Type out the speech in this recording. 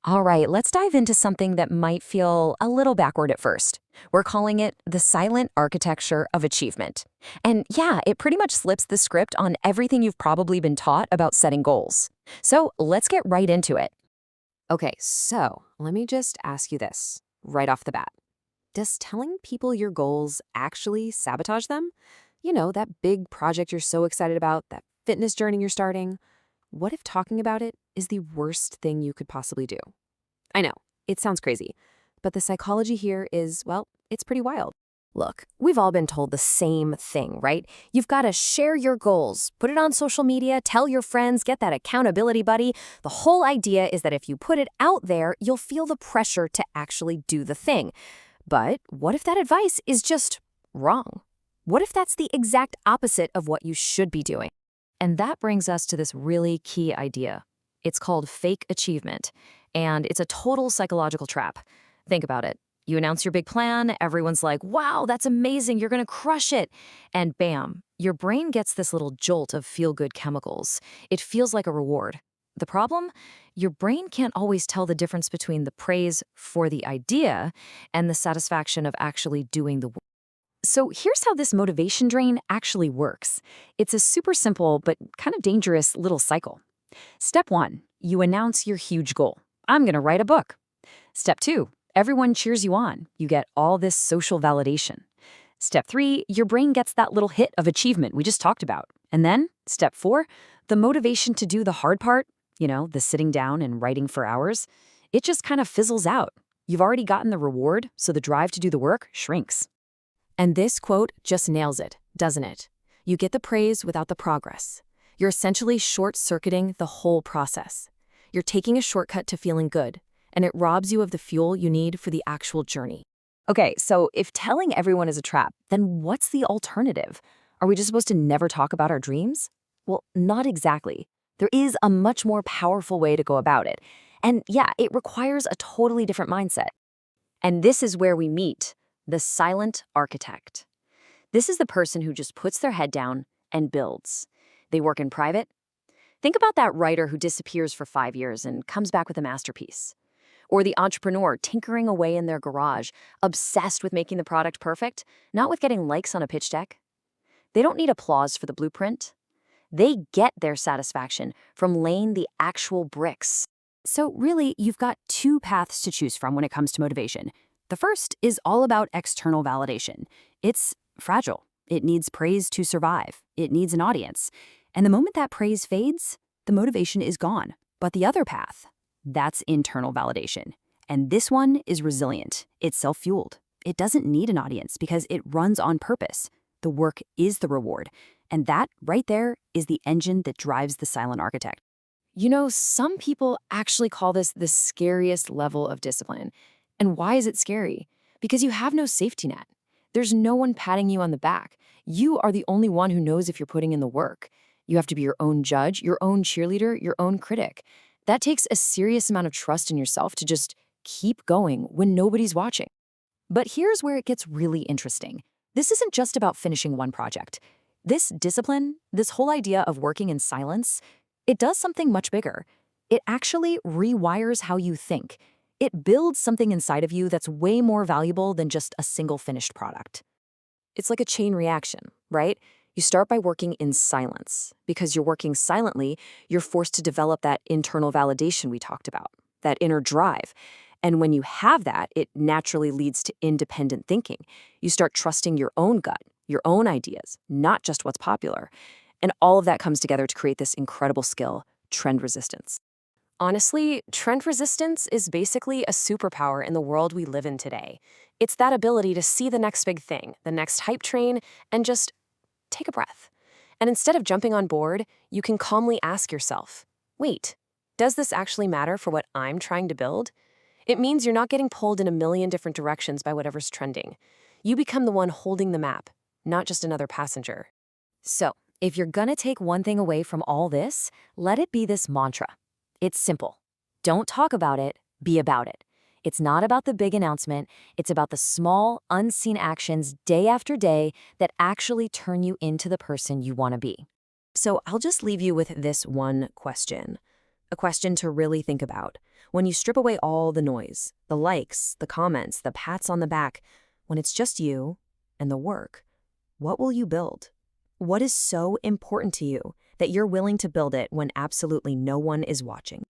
All right, let's dive into something that might feel a little backward at first. We're calling it the silent architecture of achievement. And yeah, it pretty much slips the script on everything you've probably been taught about setting goals. So let's get right into it. Okay, so let me just ask you this right off the bat. Does telling people your goals actually sabotage them? You know, that big project you're so excited about, that fitness journey you're starting. What if talking about it is the worst thing you could possibly do? I know, it sounds crazy, but the psychology here is, well, it's pretty wild. Look, we've all been told the same thing, right? You've got to share your goals, put it on social media, tell your friends, get that accountability buddy. The whole idea is that if you put it out there, you'll feel the pressure to actually do the thing. But what if that advice is just wrong? What if that's the exact opposite of what you should be doing? And that brings us to this really key idea. It's called fake achievement, and it's a total psychological trap. Think about it. You announce your big plan, everyone's like, wow, that's amazing, you're gonna crush it. And bam, your brain gets this little jolt of feel-good chemicals. It feels like a reward. The problem? Your brain can't always tell the difference between the praise for the idea and the satisfaction of actually doing the work. So here's how this motivation drain actually works. It's a super simple but kind of dangerous little cycle. Step 1, you announce your huge goal. I'm gonna write a book. Step 2, everyone cheers you on. You get all this social validation. Step 3, your brain gets that little hit of achievement we just talked about. And then, step 4, the motivation to do the hard part, the sitting down and writing for hours, it just kind of fizzles out. You've already gotten the reward, so the drive to do the work shrinks. And this quote just nails it, doesn't it? You get the praise without the progress. You're essentially short-circuiting the whole process. You're taking a shortcut to feeling good, and it robs you of the fuel you need for the actual journey. Okay, so if telling everyone is a trap, then what's the alternative? Are we just supposed to never talk about our dreams? Well, not exactly. There is a much more powerful way to go about it. And yeah, it requires a totally different mindset. And this is where we meet the silent architect. This is the person who just puts their head down and builds. They work in private. Think about that writer who disappears for 5 years and comes back with a masterpiece. Or the entrepreneur tinkering away in their garage, obsessed with making the product perfect, not with getting likes on a pitch deck. They don't need applause for the blueprint. They get their satisfaction from laying the actual bricks. So really, you've got two paths to choose from when it comes to motivation. The first is all about external validation. It's fragile. It needs praise to survive. It needs an audience. And the moment that praise fades, the motivation is gone. But the other path, that's internal validation. And this one is resilient. It's self-fueled. It doesn't need an audience because it runs on purpose. The work is the reward. And that, right there, is the engine that drives the silent architect. Some people actually call this the scariest level of discipline. And why is it scary? Because you have no safety net. There's no one patting you on the back. You are the only one who knows if you're putting in the work. You have to be your own judge, your own cheerleader, your own critic. That takes a serious amount of trust in yourself to just keep going when nobody's watching. But here's where it gets really interesting. This isn't just about finishing one project. This discipline, this whole idea of working in silence, it does something much bigger. It actually rewires how you think. It builds something inside of you that's way more valuable than just a single finished product. It's like a chain reaction, right? You start by working in silence. Because you're working silently, you're forced to develop that internal validation we talked about, that inner drive. And when you have that, it naturally leads to independent thinking. You start trusting your own gut, your own ideas, not just what's popular. And all of that comes together to create this incredible skill, trend resistance. Honestly, trend resistance is basically a superpower in the world we live in today. It's that ability to see the next big thing, the next hype train, and just take a breath. And instead of jumping on board, you can calmly ask yourself, wait, does this actually matter for what I'm trying to build? It means you're not getting pulled in a million different directions by whatever's trending. You become the one holding the map, not just another passenger. So, if you're gonna take one thing away from all this, let it be this mantra. It's simple. Don't talk about it, be about it. It's not about the big announcement, it's about the small, unseen actions day after day that actually turn you into the person you want to be. So I'll just leave you with this one question. A question to really think about. When you strip away all the noise, the likes, the comments, the pats on the back, when it's just you and the work, what will you build? What is so important to you that you're willing to build it when absolutely no one is watching?